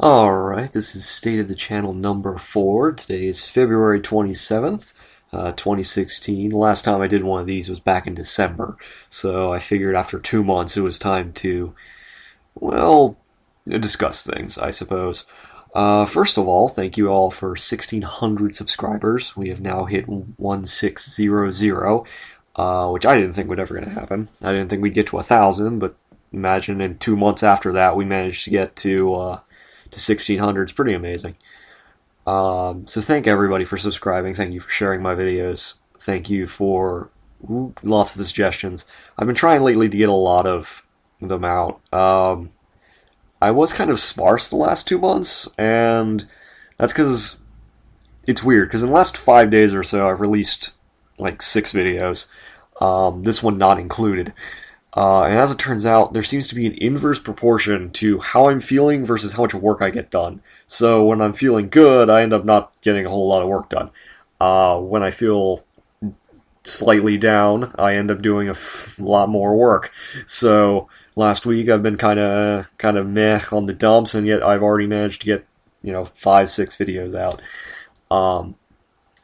Alright, this is State of the Channel number 4. Today is February 27th, 2016. The last time I did one of these was back in December, so I figured after 2 months it was time to, well, discuss things, I suppose. First of all, thank you all for 1,600 subscribers. We have now hit 1600, which I didn't think would ever going to happen. I didn't think we'd get to 1,000, but imagine in 2 months after that we managed to get to 1,600. It's pretty amazing. So thank everybody for subscribing. Thank you for sharing my videos. Thank you for lots of the suggestions. I've been trying lately to get a lot of them out. I was kind of sparse the last 2 months, and that's because it's weird, because in the last 5 days or so I've released like 6 videos, this one not included. And as it turns out, there seems to be an inverse proportion to how I'm feeling versus how much work I get done. So when I'm feeling good, I end up not getting a whole lot of work done. When I feel slightly down, I end up doing a lot more work. So last week I've been kind of meh on the dumps, and yet I've already managed to get 5-6 videos out.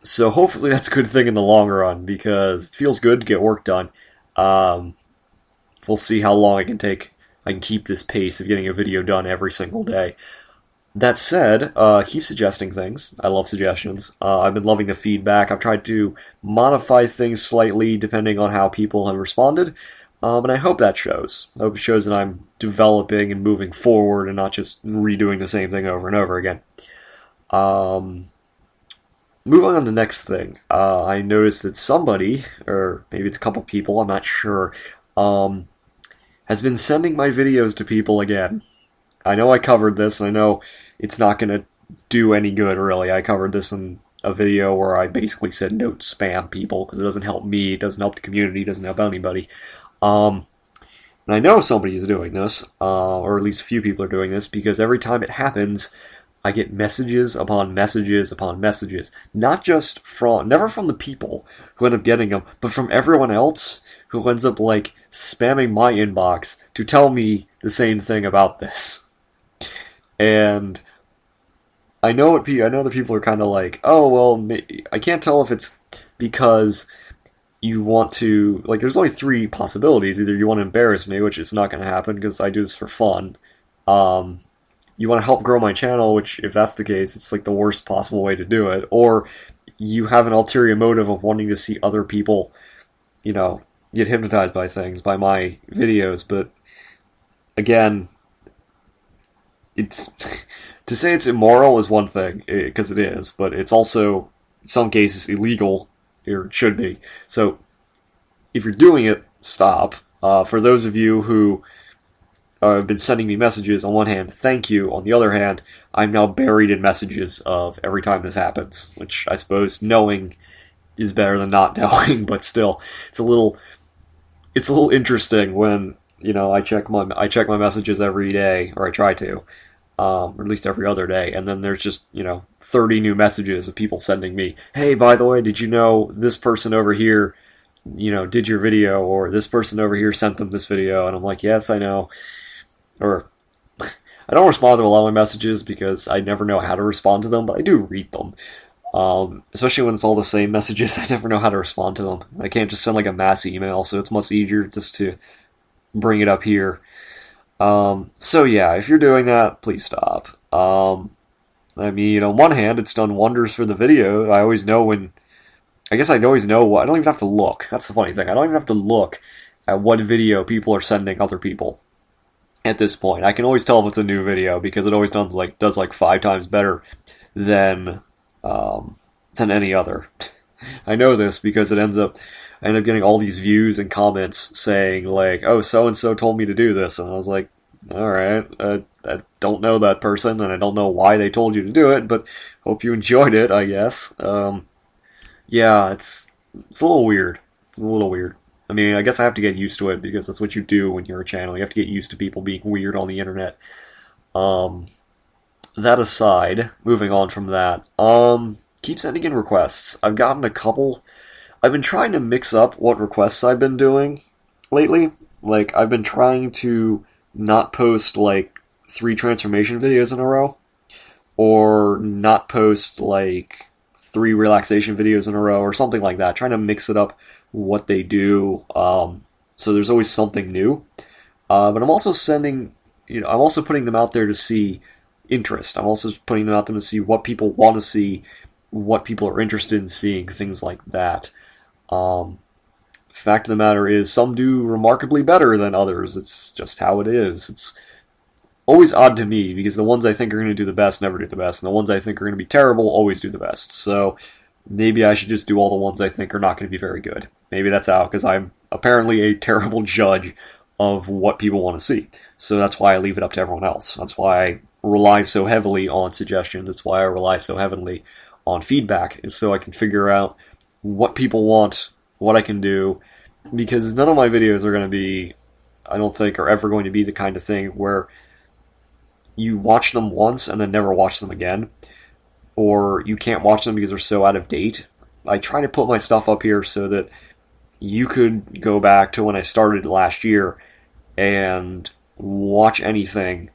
So hopefully that's a good thing in the long run, because it feels good to get work done. We'll see how long I can keep this pace of getting a video done every single day. That said, keep suggesting things. I love suggestions. I've been loving the feedback. I've tried to modify things slightly depending on how people have responded, and I hope that shows. I hope it shows that I'm developing and moving forward and not just redoing the same thing over and over again. Moving on to the next thing. I noticed that somebody, or maybe it's a couple people, I'm not sure, has been sending my videos to people again. I know I covered this, and I know it's not going to do any good, really. I covered this in a video where I basically said don't spam people, because it doesn't help me, it doesn't help the community, it doesn't help anybody. And I know somebody's doing this, or at least a few people are doing this, because every time it happens, I get messages upon messages upon messages. Never from the people who end up getting them, but from everyone else who ends up, spamming my inbox to tell me the same thing about this. And I know the people are kind of like, oh, well, I can't tell if it's because you want to, there's only 3 possibilities. Either you want to embarrass me, which is not going to happen because I do this for fun. You want to help grow my channel, which, if that's the case, it's the worst possible way to do it. Or you have an ulterior motive of wanting to see other people, get hypnotized by things, by my videos. But again, it's to say it's immoral is one thing, because it is, but it's also in some cases illegal, or it should be. So if you're doing it, stop. For those of you who have been sending me messages, on one hand, thank you. On the other hand, I'm now buried in messages of every time this happens, which I suppose knowing is better than not knowing, but still, it's a little interesting when, I check my messages every day, or I try to, or at least every other day, and then there's just, 30 new messages of people sending me, hey, by the way, did you know this person over here, did your video, or this person over here sent them this video, and I'm like, yes, I know. Or, I don't respond to a lot of my messages because I never know how to respond to them, but I do read them. Especially when it's all the same messages, I never know how to respond to them. I can't just send a mass email, so it's much easier just to bring it up here. So yeah, if you're doing that, please stop. On one hand, it's done wonders for the video. I always know I always know I don't even have to look. That's the funny thing. I don't even have to look at what video people are sending other people. At this point, I can always tell if it's a new video because it always does 5 times better than any other. I know this because I end up getting all these views and comments saying oh, so and so told me to do this, and I was like, all right, I don't know that person, and I don't know why they told you to do it, but hope you enjoyed it, I guess. Yeah, it's a little weird. It's a little weird. I mean, I guess I have to get used to it, because that's what you do when you're a channel. You have to get used to people being weird on the internet. That aside, moving on from that, keep sending in requests. I've gotten a couple. I've been trying to mix up what requests I've been doing lately. I've been trying to not post, 3 transformation videos in a row. or not post like 3 relaxation videos in a row or something like that, trying to mix it up what they do. So there's always something new. But I'm also I'm also putting them out there to see interest. I'm also putting them out there to see what people want to see, what people are interested in seeing, things like that. Fact of the matter is, some do remarkably better than others. It's just how it is. It's always odd to me, because the ones I think are going to do the best never do the best, and the ones I think are going to be terrible always do the best. So maybe I should just do all the ones I think are not going to be very good. Maybe that's out, because I'm apparently a terrible judge of what people want to see. So that's why I leave it up to everyone else. That's why I rely so heavily on suggestions. That's why I rely so heavily on feedback, is so I can figure out what people want, what I can do, because none of my videos are going to be, I don't think, are ever going to be the kind of thing where you watch them once and then never watch them again, or you can't watch them because they're so out of date. I try to put my stuff up here so that you could go back to when I started last year and watch anything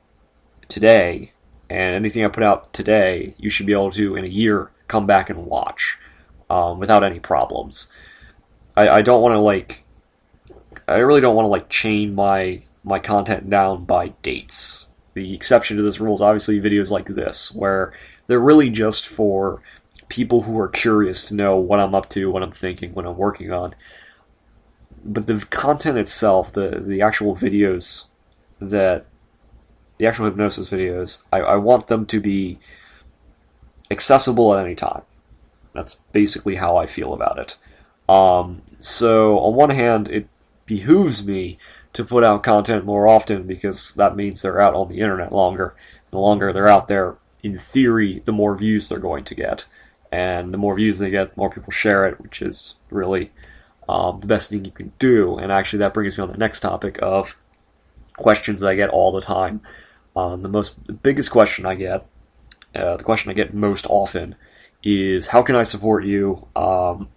today, and anything I put out today, you should be able to, in a year, come back and watch without any problems. I don't want to I really don't want to chain my content down by dates. The exception to this rule is obviously videos like this, where they're really just for people who are curious to know what I'm up to, what I'm thinking, what I'm working on. But the content itself, the actual videos, the actual hypnosis videos, I want them to be accessible at any time. That's basically how I feel about it. So on one hand, it behooves me to put out content more often, because that means they're out on the internet longer. The longer they're out there, in theory, the more views they're going to get. And the more views they get, the more people share it, which is really the best thing you can do. And actually that brings me on the next topic of questions I get all the time. The biggest question I get, the question I get most often, is how can I support you? How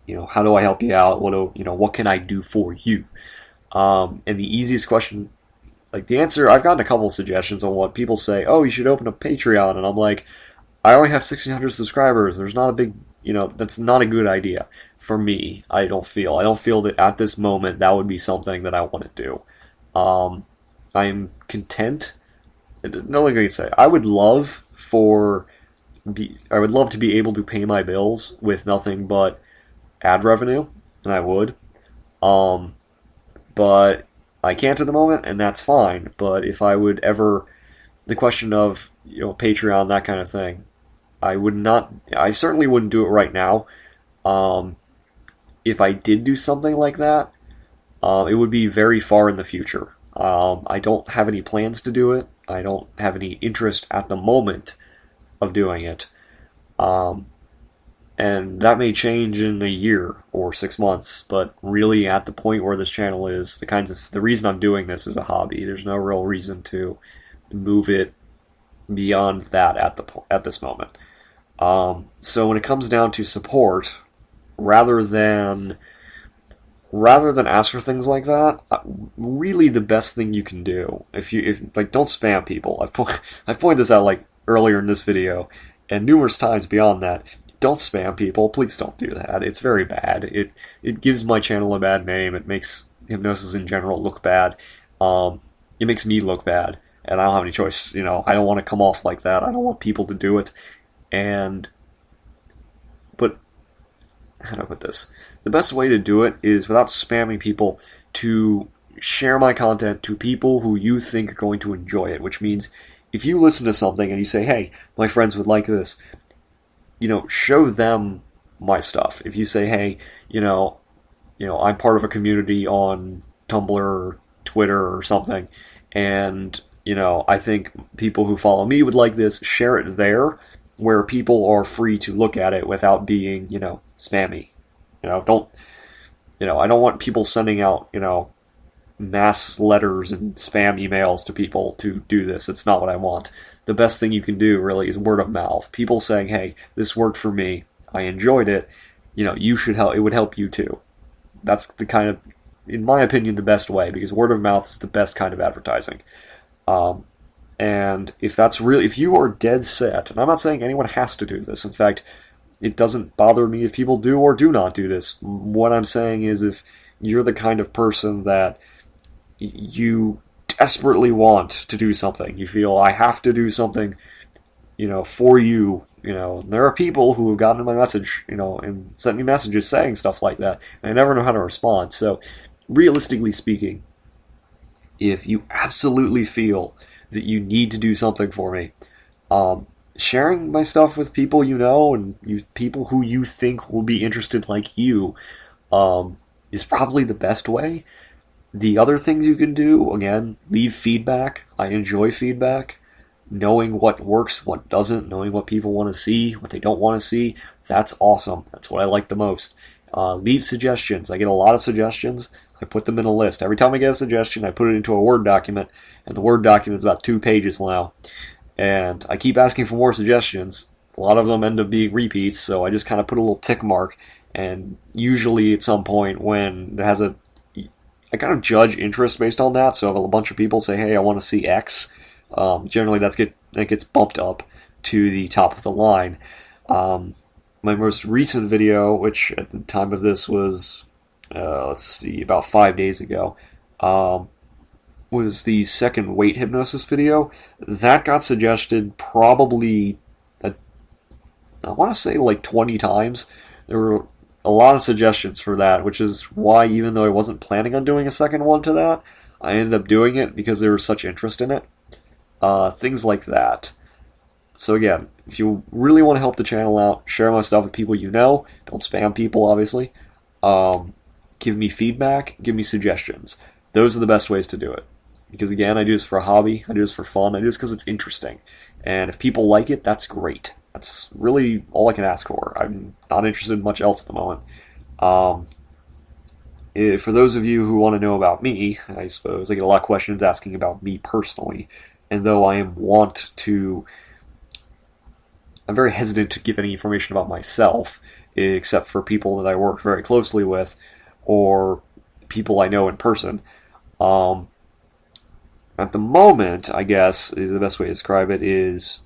do I help you out? What can I do for you? And the easiest question, the answer, I've gotten a couple of suggestions on what people say. Oh, you should open a Patreon, and I'm like, I only have 1,600 subscribers. There's not a big, that's not a good idea for me. I don't feel that at this moment that would be something that I want to do. I am content. No, like I could say, I would love to be able to pay my bills with nothing but ad revenue, and I would. But I can't at the moment, and that's fine. But if I would ever, the question of, Patreon, that kind of thing, I certainly wouldn't do it right now. If I did do something like that, it would be very far in the future. I don't have any plans to do it. I don't have any interest at the moment of doing it. And that may change in a year or 6 months, but really at the point where this channel is, the reason I'm doing this is a hobby. There's no real reason to move it beyond that at this moment. So when it comes down to support, rather than ask for things like that, really the best thing you can do, don't spam people. I've pointed this out earlier in this video, and numerous times beyond that. Don't spam people. Please don't do that. It's very bad. It gives my channel a bad name. It makes hypnosis in general look bad. It makes me look bad, and I don't have any choice. I don't want to come off like that. I don't want people to do it. But how do I put this? The best way to do it is, without spamming people, to share my content to people who you think are going to enjoy it. Which means, if you listen to something and you say, "Hey, my friends would like this," show them my stuff. If you say, "Hey, I'm part of a community on Tumblr or Twitter or something, and I think people who follow me would like this," share it there, where people are free to look at it without being, spammy. I don't want people sending out, mass letters and spam emails to people to do this. It's not what I want. The best thing you can do really is word of mouth. People saying, "Hey, this worked for me. I enjoyed it. You should help. It would help you too." That's the kind of, in my opinion, the best way, because word of mouth is the best kind of advertising. And if you are dead set, and I'm not saying anyone has to do this. In fact, it doesn't bother me if people do or do not do this. What I'm saying is if you're the kind of person that you desperately want to do something, you feel I have to do something, for you, there are people who have gotten my message, and sent me messages saying stuff like that, and I never know how to respond. So, realistically speaking, if you absolutely feel that you need to do something for me, sharing my stuff with people and people who you think will be interested like you, is probably the best way. The other things you can do, again, leave feedback. I enjoy feedback. Knowing what works, what doesn't, knowing what people want to see, what they don't want to see, that's awesome. That's what I like the most. Leave suggestions. I get a lot of suggestions. I put them in a list. Every time I get a suggestion, I put it into a Word document, and the Word document is about 2 pages now. And I keep asking for more suggestions. A lot of them end up being repeats, so I just kind of put a little tick mark, and usually at some point when it has I kind of judge interest based on that, so if a bunch of people say, hey, I want to see X, generally that gets bumped up to the top of the line. My most recent video, which at the time of this was, about 5 days ago, was the second weight hypnosis video. That got suggested probably, I want to say like 20 times. There were a lot of suggestions for that, which is why, even though I wasn't planning on doing a second one to that, I ended up doing it because there was such interest in it. Things like that. So again, if you really want to help the channel out, share my stuff with people you know. Don't spam people, obviously. Give me feedback. Give me suggestions. Those are the best ways to do it. Because again, I do this for a hobby. I do this for fun. I do this because it's interesting. And if people like it, that's great. That's really all I can ask for. I'm not interested in much else at the moment. For those of you who want to know about me, I suppose, I get a lot of questions asking about me personally. And though I'm very hesitant to give any information about myself, except for people that I work very closely with, or people I know in person. At the moment, I guess, is the best way to describe it is,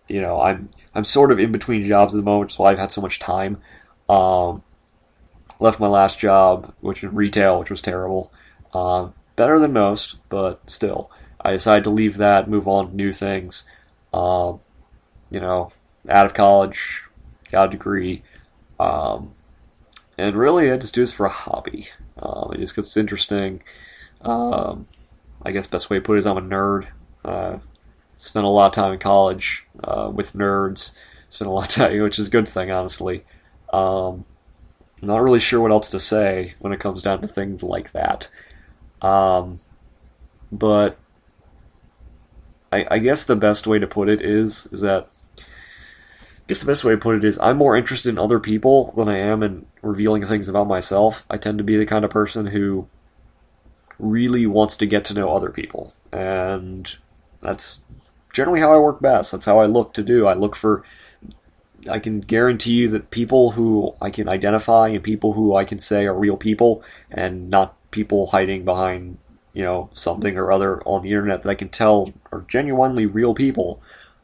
I'm sort of in between jobs at the moment, so I've had so much time. Left my last job, which was retail, which was terrible. Better than most, but still. I decided to leave that, move on to new things. Out of college, got a degree. And really, I just do this for a hobby. Just because it's interesting. I guess best way to put it is I'm a nerd. Spent a lot of time in college with nerds. Spent a lot of time, which is a good thing, honestly. I'm not really sure what else to say when it comes down to things like that. But I guess the best way to put it is I'm more interested in other people than I am in revealing things about myself. I tend to be the kind of person who really wants to get to know other people. And that's generally how I work best. That's how I look to do. I can guarantee you that people who I can identify and people who I can say are real people and not people hiding behind, something or other on the internet that I can tell are genuinely real people.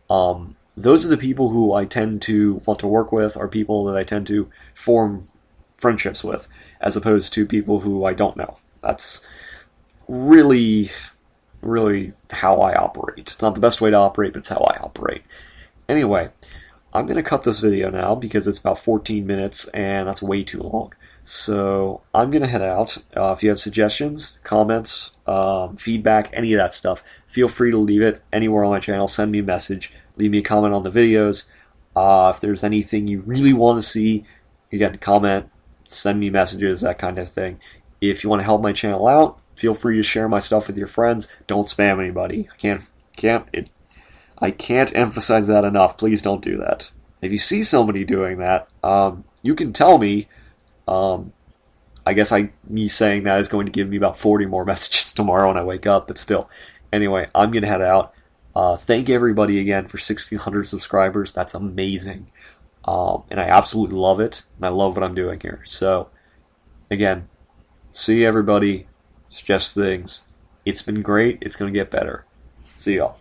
Those are the people who I tend to want to work with, are people that I tend to form friendships with, as opposed to people who I don't know. That's really, really how I operate. It's not the best way to operate, but it's how I operate. Anyway, I'm going to cut this video now because it's about 14 minutes and that's way too long. So I'm going to head out. If you have suggestions, comments, feedback, any of that stuff, feel free to leave it anywhere on my channel. Send me a message. Leave me a comment on the videos. If there's anything you really want to see, again, comment, send me messages, that kind of thing. If you want to help my channel out, feel free to share my stuff with your friends. Don't spam anybody. I can't emphasize that enough. Please don't do that. If you see somebody doing that, you can tell me. I guess me saying that is going to give me about 40 more messages tomorrow when I wake up, but still. Anyway, I'm going to head out. Thank everybody again for 1,600 subscribers. That's amazing. And I absolutely love it. And I love what I'm doing here. So, again, see everybody. Suggest things. It's been great. It's going to get better. See y'all.